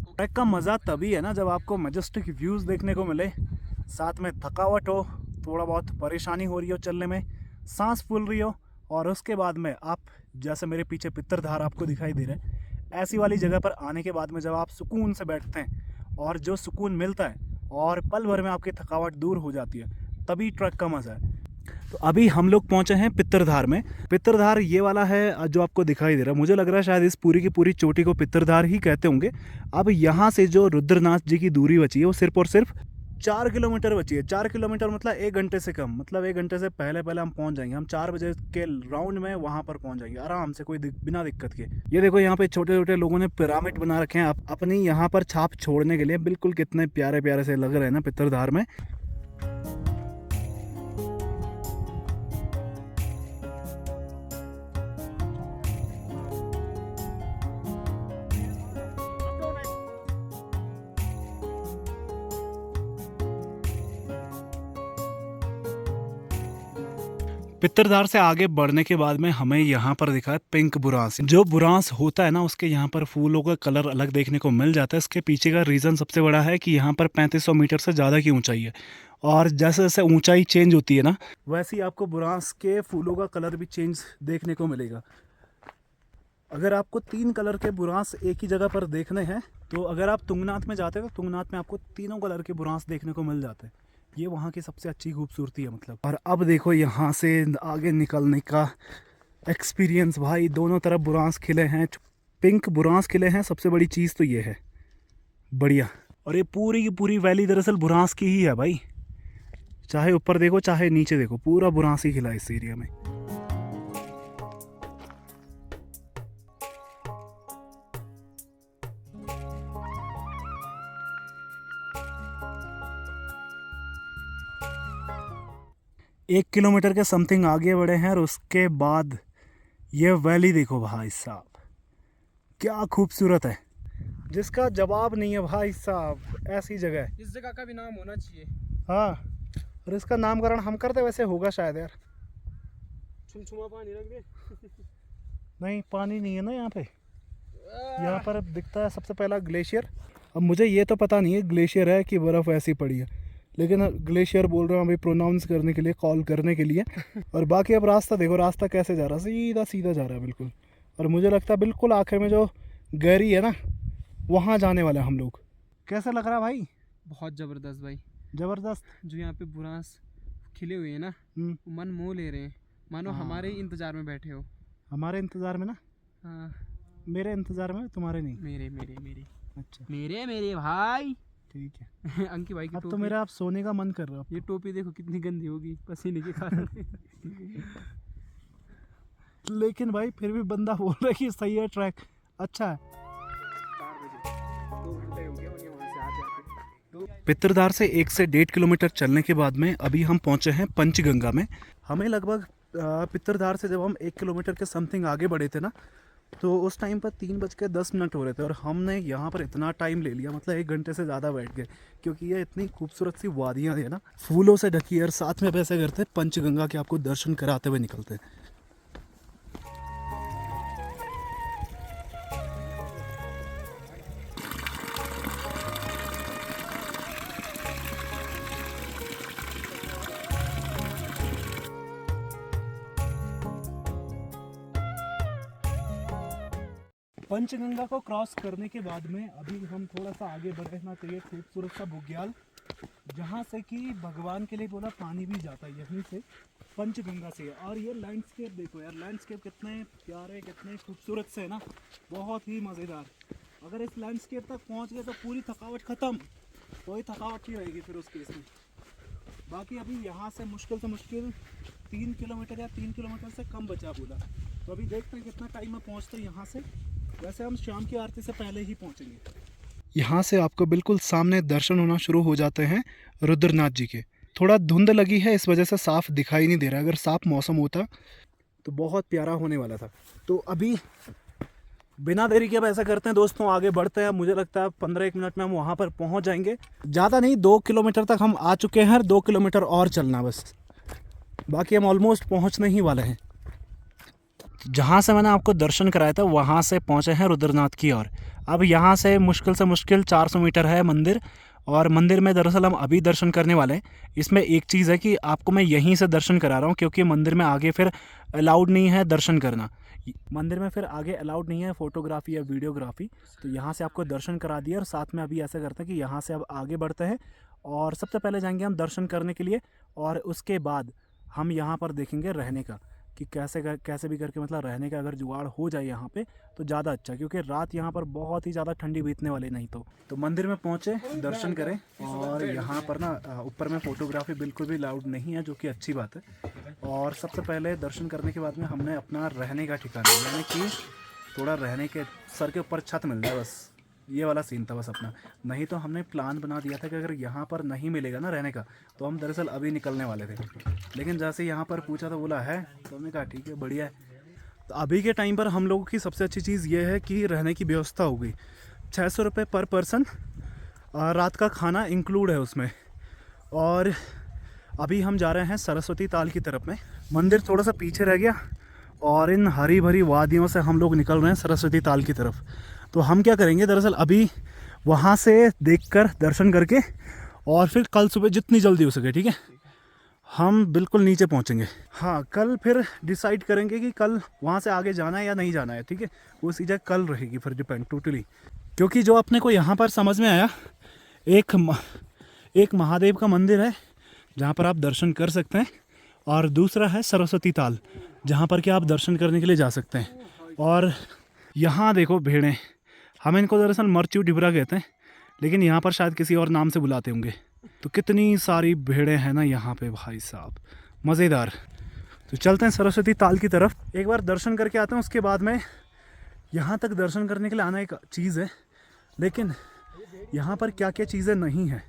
ट्रैक का मज़ा तभी है ना जब आपको मैजेस्टिक व्यूज़ देखने को मिले, साथ में थकावट हो, थोड़ा बहुत परेशानी हो रही हो चलने में, सांस फूल रही हो, और उसके बाद में आप जैसे मेरे पीछे पितरधार आपको दिखाई दे रहा है, ऐसी वाली जगह पर आने के बाद में जब आप सुकून से बैठते हैं और जो सुकून मिलता है और पल भर में आपकी थकावट दूर हो जाती है, तभी ट्रैक का मज़ा है। तो अभी हम लोग पहुंचे हैं पितरधार में। पितरधार ये वाला है जो आपको दिखाई दे रहा है, मुझे लग रहा है शायद इस पूरी की पूरी चोटी को पितरधार ही कहते होंगे। अब यहाँ से जो रुद्रनाथ जी की दूरी बची है वो सिर्फ और सिर्फ 4 किलोमीटर बची है। 4 किलोमीटर मतलब 1 घंटे से कम, मतलब 1 घंटे से पहले हम पहुंच जाएंगे। हम 4 बजे के राउंड में वहां पर पहुंच जाएंगे आराम से, कोई बिना दिक्कत के। ये देखो यहाँ पे छोटे छोटे लोगों ने पिरामिड बना रखे हैं अपनी यहाँ पर छाप छोड़ने के लिए, बिल्कुल कितने प्यारे प्यारे से लग रहे हैं ना पितरधार में। पितरधार से आगे बढ़ने के बाद में हमें यहाँ पर दिखा है पिंक बुरांस। जो बुरांस होता है ना, उसके यहाँ पर फूलों का कलर अलग देखने को मिल जाता है। इसके पीछे का रीज़न सबसे बड़ा है कि यहाँ पर 3500 मीटर से ज़्यादा की ऊंचाई है, और जैसे जैसे ऊंचाई चेंज होती है ना, वैसे ही आपको बुरांस के फूलों का कलर भी चेंज देखने को मिलेगा। अगर आपको 3 कलर के बुरांस एक ही जगह पर देखने हैं, तो अगर आप तुंगनाथ में जाते हैं तो तुंगनाथ में आपको 3 कलर के बुरांस देखने को मिल जाते हैं। ये वहाँ की सबसे अच्छी खूबसूरती है मतलब। और अब देखो यहाँ से आगे निकलने का एक्सपीरियंस भाई, दोनों तरफ बुरांस खिले हैं, पिंक बुरांस खिले हैं। सबसे बड़ी चीज़ तो ये है, बढ़िया। और ये पूरी की पूरी वैली दरअसल बुरांस की ही है भाई, चाहे ऊपर देखो चाहे नीचे देखो, पूरा बुरांस ही खिला है इस एरिया में। 1 किलोमीटर के समथिंग आगे बढ़े हैं और उसके बाद ये वैली देखो भाई साहब, क्या खूबसूरत है, जिसका जवाब नहीं है भाई साहब। ऐसी जगह है, इस जगह का भी नाम होना चाहिए। हाँ, और इसका नामकरण हम करते वैसे होगा शायद यार। छुमछुमा पानी रख दे। नहीं, पानी नहीं है ना यहाँ पे। यहाँ पर दिखता है सबसे पहला ग्लेशियर। अब मुझे ये तो पता नहीं है ग्लेशियर है कि बर्फ़ ऐसी पड़ी है, लेकिन ग्लेशियर बोल रहा हूँ अभी प्रोनाउंस करने के लिए, कॉल करने के लिए। और बाकी अब रास्ता देखो, रास्ता कैसे जा रहा है, सीधा सीधा जा रहा है बिल्कुल। और मुझे लगता है बिल्कुल आखिर में जो गहरी है ना, वहाँ जाने वाले हैं हम लोग। कैसा लग रहा है भाई? बहुत ज़बरदस्त भाई, ज़बरदस्त। जो यहाँ पे बुरांस खिले हुए हैं ना, मन मोह ले रहे हैं, मानो हमारे ही इंतजार में बैठे हो। हमारे इंतज़ार में ना? हाँ, मेरे इंतज़ार में, तुम्हारे नहीं? मेरे मेरे मेरे अच्छा, मेरे भाई। ठीक है। अंकी भाई की अब तो टोपी, मेरा आप सोने का मन कर रहा है। ये टोपी देखो कितनी गंदी होगी पसीने के कारण। लेकिन भाई फिर भी बंदा बोल रहा है कि सही है, ट्रैक अच्छा है। 2 घंटे हो गए मुझे वहाँ से आते। पितरदार से 1 से 1.5 किलोमीटर चलने के बाद में अभी हम पहुंचे हैं पंचगंगा में। हमें लगभग पितरदार से जब हम 1 किलोमीटर के समथिंग आगे बढ़े थे ना, तो उस टाइम पर 3:10 हो रहे थे और हमने यहाँ पर इतना टाइम ले लिया, मतलब 1 घंटे से ज़्यादा बैठ गए, क्योंकि ये इतनी खूबसूरत सी वादियाँ है ना, फूलों से ढकी है। और साथ में ऐसे करते हैं पंचगंगा के आपको दर्शन कराते हुए निकलते हैं। पंचगंगा को क्रॉस करने के बाद में अभी हम थोड़ा सा आगे बढ़ना चाहिए, खूबसूरत सा बुग्याल, जहाँ से कि भगवान के लिए बोला पानी भी जाता है यहीं से, पंचगंगा से। और ये लैंडस्केप देखो यार, लैंडस्केप कितने प्यारे, कितने खूबसूरत से है ना, बहुत ही मज़ेदार। अगर इस लैंडस्केप तक पहुँच गए तो पूरी थकावट ख़त्म, कोई थकावट नहीं रहेगी फिर उस केस में। बाकी अभी यहाँ से मुश्किल 3 किलोमीटर या 3 किलोमीटर से कम बचा बोला, तो अभी देखते हैं कितना टाइम में पहुँचते हैं यहाँ से। वैसे हम शाम की आरती से पहले ही पहुँचेंगे। यहाँ से आपको बिल्कुल सामने दर्शन होना शुरू हो जाते हैं रुद्रनाथ जी के। थोड़ा धुंध लगी है, इस वजह से साफ़ दिखाई नहीं दे रहा, अगर साफ़ मौसम होता तो बहुत प्यारा होने वाला था। तो अभी बिना देरी के अब ऐसा करते हैं दोस्तों, आगे बढ़ते हैं। मुझे लगता है 15-1 मिनट में हम वहाँ पर पहुँच जाएंगे। ज़्यादा नहीं, 2 किलोमीटर तक हम आ चुके हैं, 2 किलोमीटर और चलना बस, बाकी हम ऑलमोस्ट पहुँचने ही वाले हैं। जहाँ से मैंने आपको दर्शन कराया था वहाँ से पहुँचे हैं रुद्रनाथ की ओर। अब यहाँ से मुश्किल 400 मीटर है मंदिर, और मंदिर में दरअसल हम अभी दर्शन करने वाले हैं। इसमें एक चीज़ है कि आपको मैं यहीं से दर्शन करा रहा हूँ, क्योंकि मंदिर में आगे फिर अलाउड नहीं है दर्शन करना, मंदिर में फिर आगे अलाउड नहीं है फ़ोटोग्राफी या वीडियोग्राफी। तो यहाँ से आपको दर्शन करा दिया, और साथ में अभी ऐसा करते हैं कि यहाँ से अब आगे बढ़ते हैं, और सबसे पहले जाएंगे हम दर्शन करने के लिए, और उसके बाद हम यहाँ पर देखेंगे रहने का कि कैसे भी करके मतलब रहने का अगर जुगाड़ हो जाए यहाँ पे तो ज़्यादा अच्छा, क्योंकि रात यहाँ पर बहुत ही ज़्यादा ठंडी बीतने वाली नहीं। तो मंदिर में पहुँचे, दर्शन करें, और यहाँ पर ना ऊपर में फ़ोटोग्राफी बिल्कुल भी अलाउड नहीं है, जो कि अच्छी बात है। और सबसे पहले दर्शन करने के बाद में हमने अपना रहने का ठिकाना, यानी कि थोड़ा रहने के सर के ऊपर छत मिल जाए, बस ये वाला सीन था बस अपना। नहीं तो हमने प्लान बना दिया था कि अगर यहाँ पर नहीं मिलेगा ना रहने का, तो हम दरअसल अभी निकलने वाले थे, लेकिन जैसे यहाँ पर पूछा तो बोला है, तो हमने कहा ठीक है बढ़िया है। तो अभी के टाइम पर हम लोगों की सबसे अच्छी चीज़ ये है कि रहने की व्यवस्था हो गई। 600 रुपये पर पर्सन, रात का खाना इंक्लूड है उसमें। और अभी हम जा रहे हैं सरस्वती ताल की तरफ में। मंदिर थोड़ा सा पीछे रह गया, और इन हरी भरी वादियों से हम लोग निकल रहे हैं सरस्वती ताल की तरफ। तो हम क्या करेंगे दरअसल, अभी वहाँ से देखकर दर्शन करके, और फिर कल सुबह जितनी जल्दी हो सके, ठीक है, हम बिल्कुल नीचे पहुँचेंगे। हाँ, कल फिर डिसाइड करेंगे कि कल वहाँ से आगे जाना है या नहीं जाना है, ठीक है, वो चीज़ें कल रहेगी फिर डिपेंड टोटली। क्योंकि जो अपने को यहाँ पर समझ में आया, एक महादेव का मंदिर है जहाँ पर आप दर्शन कर सकते हैं, और दूसरा है सरस्वती ताल, जहाँ पर कि आप दर्शन करने के लिए जा सकते हैं। और यहाँ देखो भेड़ें, हम इनको दरअसल मरचू डिबरा कहते हैं, लेकिन यहाँ पर शायद किसी और नाम से बुलाते होंगे। तो कितनी सारी भेड़ें हैं ना यहाँ पे भाई साहब, मज़ेदार। तो चलते हैं सरस्वती ताल की तरफ, एक बार दर्शन करके आते हैं। उसके बाद में यहाँ तक दर्शन करने के लिए आना एक चीज़ है, लेकिन यहाँ पर क्या क्या चीज़ें नहीं हैं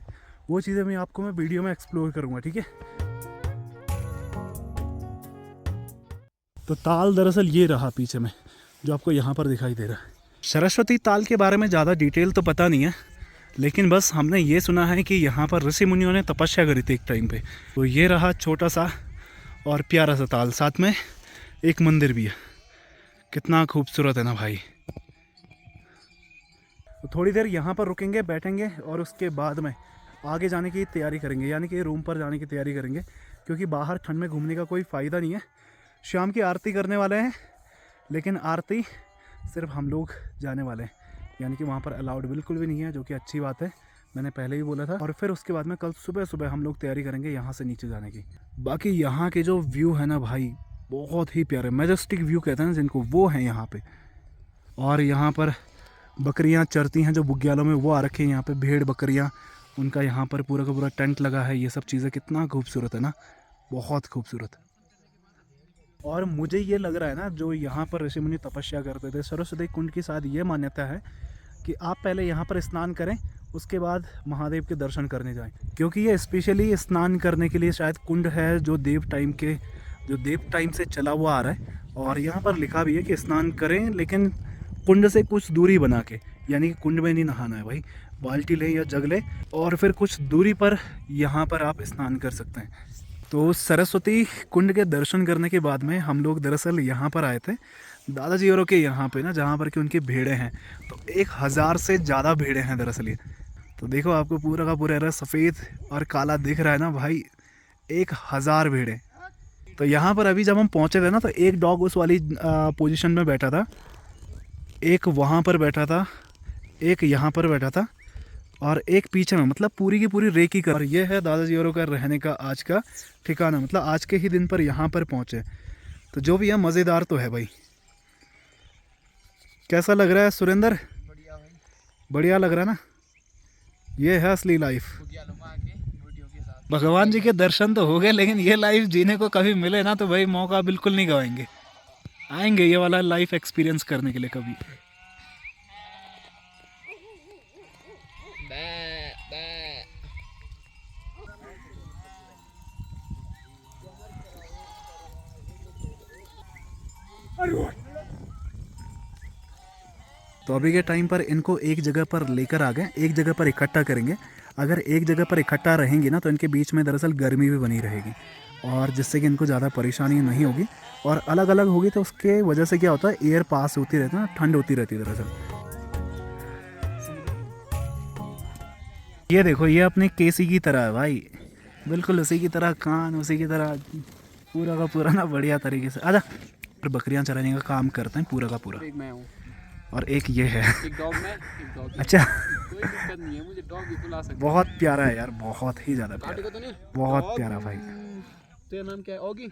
वो चीज़ें मैं वीडियो में एक्सप्लोर करूँगा, ठीक है। तो ताल दरअसल ये रहा पीछे में, जो आपको यहाँ पर दिखाई दे रहा है। सरस्वती ताल के बारे में ज़्यादा डिटेल तो पता नहीं है, लेकिन बस हमने ये सुना है कि यहाँ पर ऋषि मुनियों ने तपस्या करी थी एक टाइम पे। तो ये रहा छोटा सा और प्यारा सा ताल, साथ में एक मंदिर भी है। कितना खूबसूरत है ना भाई। तो थोड़ी देर यहाँ पर रुकेंगे, बैठेंगे और उसके बाद में आगे जाने की तैयारी करेंगे, यानी कि रूम पर जाने की तैयारी करेंगे, क्योंकि बाहर ठंड में घूमने का कोई फ़ायदा नहीं है। शाम की आरती करने वाले हैं, लेकिन आरती सिर्फ हम लोग जाने वाले हैं, यानी कि वहाँ पर अलाउड बिल्कुल भी नहीं है, जो कि अच्छी बात है, मैंने पहले ही बोला था। और फिर उसके बाद में कल सुबह सुबह हम लोग तैयारी करेंगे यहाँ से नीचे जाने की। बाकी यहाँ के जो व्यू है ना भाई, बहुत ही प्यारे, मैजेस्टिक व्यू कहते हैं जिनको, वो हैं यहाँ पे। और यहाँ पर बकरियाँ चरती हैं जो बुग्यालों में, वो आ रखी हैं यहाँ पे, भेड़ बकरियाँ, उनका यहाँ पर पूरा का पूरा टेंट लगा है। ये सब चीज़ें कितना खूबसूरत है ना, बहुत खूबसूरत। और मुझे ये लग रहा है ना, जो यहाँ पर ऋषि मुनि तपस्या करते थे, सरस्वती कुंड की शायद ये मान्यता है कि आप पहले यहाँ पर स्नान करें, उसके बाद महादेव के दर्शन करने जाएं, क्योंकि ये स्पेशली स्नान करने के लिए शायद कुंड है, जो देव टाइम से चला हुआ आ रहा है। और यहाँ पर लिखा भी है कि स्नान करें, लेकिन कुंड से कुछ दूरी बना के, यानी कि कुंड में नहीं नहाना है भाई, बाल्टी ले या जग ले और फिर कुछ दूरी पर यहाँ पर आप स्नान कर सकते हैं। तो सरस्वती कुंड के दर्शन करने के बाद में हम लोग दरअसल यहाँ पर आए थे दादाजी औरों के यहाँ पे ना, जहाँ पर कि उनकी भेड़ें हैं। तो 1000 से ज़्यादा भेड़ें हैं दरअसल ये। तो देखो आपको पूरा का पूरा सफ़ेद और काला दिख रहा है ना भाई, 1000 भेड़ें। तो यहाँ पर अभी जब हम पहुँचे थे ना, तो एक डॉग उस वाली पोजीशन में बैठा था, एक वहाँ पर बैठा था, एक यहाँ पर बैठा था और एक पीछे में, मतलब पूरी की पूरी रेकी कर। और ये है दादाजी औरों का रहने का आज का ठिकाना, मतलब आज के ही दिन पर यहाँ पर पहुँचे। तो जो भी है मज़ेदार तो है भाई। कैसा लग रहा है सुरेंद्र? बढ़िया लग रहा है ना। ये है असली लाइफ। भगवान जी के दर्शन तो हो गए, लेकिन ये लाइफ जीने को कभी मिले ना, तो भाई मौका बिल्कुल नहीं गवाएंगे। आएंगे ये वाला लाइफ एक्सपीरियंस करने के लिए कभी। तो अभी के टाइम पर इनको एक जगह पर लेकर आ गए, एक जगह पर इकट्ठा करेंगे। अगर एक जगह पर इकट्ठा रहेंगी ना, तो इनके बीच में दरअसल गर्मी भी बनी रहेगी, और जिससे कि इनको ज़्यादा परेशानी नहीं होगी। और अलग अलग होगी तो उसके वजह से क्या होता है, एयर पास होती रहती है ना, ठंड होती रहती है दरअसल। ये देखो, ये अपने केसी की तरह है भाई, बिल्कुल उसी की तरह, कान उसी की तरह, पूरा का पूरा ना बढ़िया तरीके से। आजा, फिर बकरियां चराने का काम करते हैं पूरा का पूरा। एक मैं हूँ और एक ये है, एक डॉग में एक डॉग। अच्छा, कोई दिक्कत नहीं है, मुझे डॉग भी बुला सकते। बहुत प्यारा है यार, बहुत ही ज़्यादा प्यारा, काटेगा तो नहीं? बहुत प्यारा भाई। तेरा नाम क्या है? ओगी।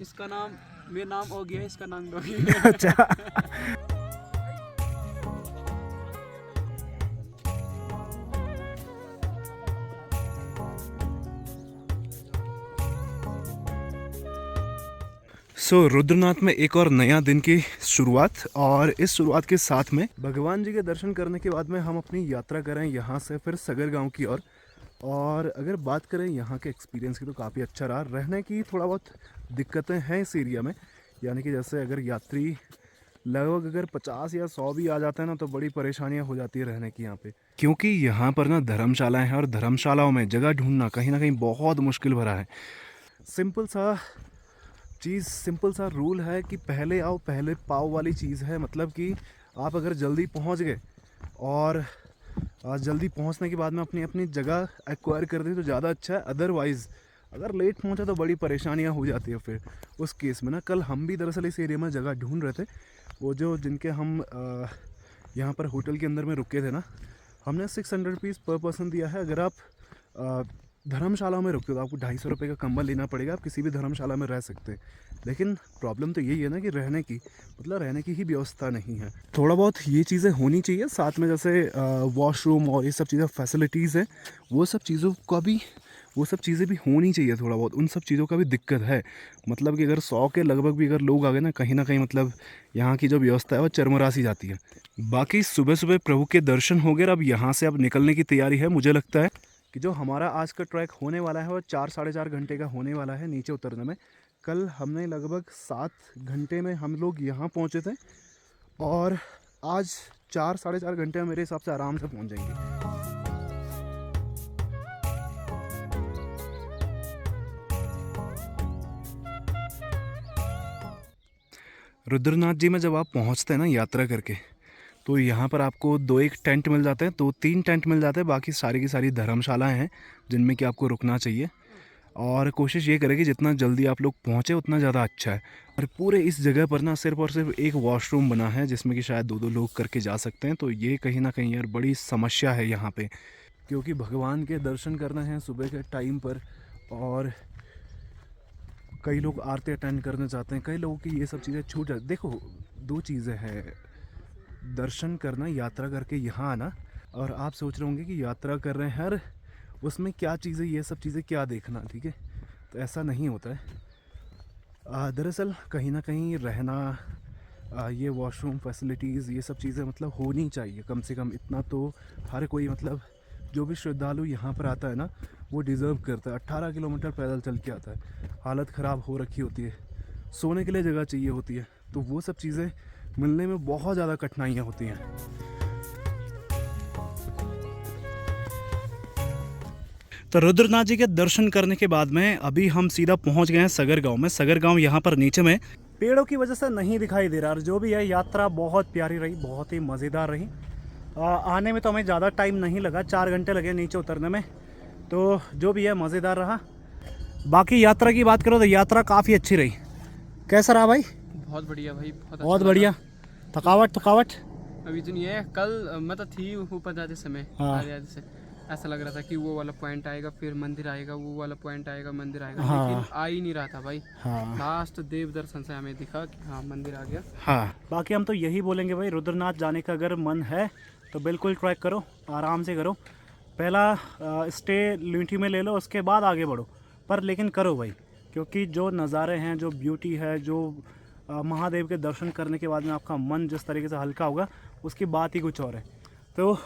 इसका नाम, मेरा नाम ओगी है, इसका नाम डॉगी है। अच्छा। सो रुद्रनाथ में एक और नया दिन की शुरुआत, और इस शुरुआत के साथ में भगवान जी के दर्शन करने के बाद में हम अपनी यात्रा करें यहाँ से फिर सगर गांव की ओर। और अगर बात करें यहाँ के एक्सपीरियंस की, तो काफ़ी अच्छा रहा। रहने की थोड़ा बहुत दिक्कतें हैं इस एरिया में, यानी कि जैसे अगर यात्री लगभग अगर 50 या 100 भी आ जाते हैं ना, तो बड़ी परेशानियाँ हो जाती है रहने की यहाँ पे, क्योंकि यहाँ पर ना धर्मशालाएँ हैं, और धर्मशालाओं में जगह ढूंढना कहीं ना कहीं बहुत मुश्किल भरा है। सिंपल सा रूल है कि पहले आओ पहले पाओ वाली चीज़ है। मतलब कि आप अगर जल्दी पहुंच गए और जल्दी पहुंचने के बाद में अपनी जगह एक्वायर कर दी तो ज़्यादा अच्छा है। अदरवाइज़ अगर लेट पहुंचा तो बड़ी परेशानियां हो जाती है फिर उस केस में ना। कल हम भी दरअसल इस एरिया में जगह ढूंढ रहे थे, वो जो जिनके हम यहाँ पर होटल के अंदर में रुके थे ना, हमने 600 रुपीज़ पर पर्सन दिया है। अगर आप धर्मशाला में रुकते हो तो आपको 250 रुपये का कंबल लेना पड़ेगा। आप किसी भी धर्मशाला में रह सकते हैं, लेकिन प्रॉब्लम तो यही है ना कि रहने की ही व्यवस्था नहीं है। थोड़ा बहुत ये चीज़ें होनी चाहिए साथ में, जैसे वॉशरूम और ये सब चीज़ें फैसिलिटीज़ हैं, वो सब चीज़ें भी होनी चाहिए थोड़ा बहुत। उन सब चीज़ों का भी दिक्कत है। मतलब कि अगर 100 के लगभग भी अगर लोग आ गए ना कहीं मतलब यहाँ की जो व्यवस्था है वो चरमरा सी जाती है। बाकी सुबह सुबह प्रभु के दर्शन हो गए, अब यहाँ से अब निकलने की तैयारी है। मुझे लगता है कि जो हमारा आज का ट्रैक होने वाला है वो 4 साढ़े 4 घंटे का होने वाला है नीचे उतरने में, कल हमने लगभग 7 घंटे में हम लोग यहाँ पहुँचे थे और आज 4-4.5 घंटे में मेरे हिसाब से आराम से पहुँच जाएंगे। रुद्रनाथ जी में जब आप पहुँचते हैं ना यात्रा करके, तो यहाँ पर आपको 2-1 टेंट मिल जाते हैं, 2-3 टेंट मिल जाते हैं, बाकी सारी की सारी धर्मशालाएं हैं जिनमें कि आपको रुकना चाहिए। और कोशिश ये करें कि जितना जल्दी आप लोग पहुँचे उतना ज़्यादा अच्छा है। और पूरे इस जगह पर ना सिर्फ और सिर्फ एक वॉशरूम बना है जिसमें कि शायद 2-2 लोग करके जा सकते हैं। तो ये कहीं ना कहीं यार बड़ी समस्या है यहाँ पे, क्योंकि भगवान के दर्शन करना है सुबह के टाइम पर और कई लोग आरती अटेंड करना चाहते हैं, कई लोगों की ये सब चीज़ें छूट जाती। देखो 2 चीज़ें हैं, दर्शन करना, यात्रा करके यहाँ आना, और आप सोच रहे होंगे कि यात्रा कर रहे हैं हर उसमें क्या चीज़ें, ये सब चीज़ें क्या देखना, ठीक है, तो ऐसा नहीं होता है। दरअसल कहीं ना कहीं रहना, ये वॉशरूम फैसिलिटीज़, ये सब चीज़ें मतलब होनी चाहिए कम से कम। इतना तो हर कोई मतलब जो भी श्रद्धालु यहाँ पर आता है ना वो डिज़र्व करता है। 18 किलोमीटर पैदल चल के आता है, हालत ख़राब हो रखी होती है, सोने के लिए जगह चाहिए होती है, तो वो सब चीज़ें मिलने में बहुत ज़्यादा कठिनाइयाँ होती हैं। तो रुद्रनाथ जी के दर्शन करने के बाद में अभी हम सीधा पहुंच गए हैं सगर गांव में। सगर गांव यहाँ पर नीचे में पेड़ों की वजह से नहीं दिखाई दे रहा, और जो भी है यात्रा बहुत प्यारी रही, बहुत ही मज़ेदार रही। आने में तो हमें ज़्यादा टाइम नहीं लगा, 4 घंटे लगे नीचे उतरने में, तो जो भी है मज़ेदार रहा। बाकी यात्रा की बात करो तो यात्रा काफ़ी अच्छी रही। कैसा रहा भाई? बहुत बढ़िया भाई, बहुत बढ़िया। थकावट अभी तो नहीं है, कल मतलब थी ऊपर जाते समय, हाँ। आते से ऐसा लग रहा था कि वो वाला पॉइंट आएगा फिर मंदिर आएगा, वो वाला पॉइंट आएगा मंदिर आएगा, हाँ। लेकिन आ ही नहीं रहा था भाई। हाँ लास्ट देव दर्शन से हमें दिखा कि हाँ मंदिर आ गया। हाँ। बाकी हम तो यही बोलेंगे भाई, रुद्रनाथ जाने का अगर मन है तो बिल्कुल ट्रैक करो, आराम से करो। पहला स्टे ल्यूटी में ले लो, उसके बाद आगे बढ़ो, पर लेकिन करो भाई, क्योंकि जो नज़ारे हैं, जो ब्यूटी है, जो महादेव के दर्शन करने के बाद में आपका मन जिस तरीके से हल्का होगा उसकी बात ही कुछ और है। तो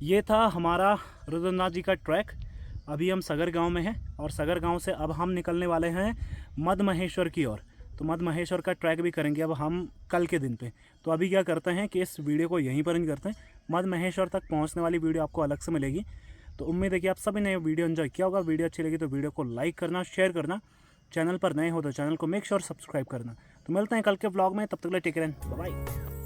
ये था हमारा रुद्रनाथ जी का ट्रैक। अभी हम सगर गांव में हैं और सगर गांव से अब हम निकलने वाले हैं मद महेश्वर की ओर। तो मद महेश्वर का ट्रैक भी करेंगे अब हम कल के दिन पे। तो अभी क्या करते हैं कि इस वीडियो को यहीं पर ही करते हैं, मद महेश्वर तक पहुंचने वाली वीडियो आपको अलग से मिलेगी। तो उम्मीद है कि आप सभी ने वीडियो एंजॉय किया होगा। वीडियो अच्छी लगी तो वीडियो को लाइक करना, शेयर करना, चैनल पर नए हो तो चैनल को मेक श्योर सब्सक्राइब करना। तो मिलते हैं कल के व्लॉग में, तब तक के लिए टेक केयर, बाय बाय।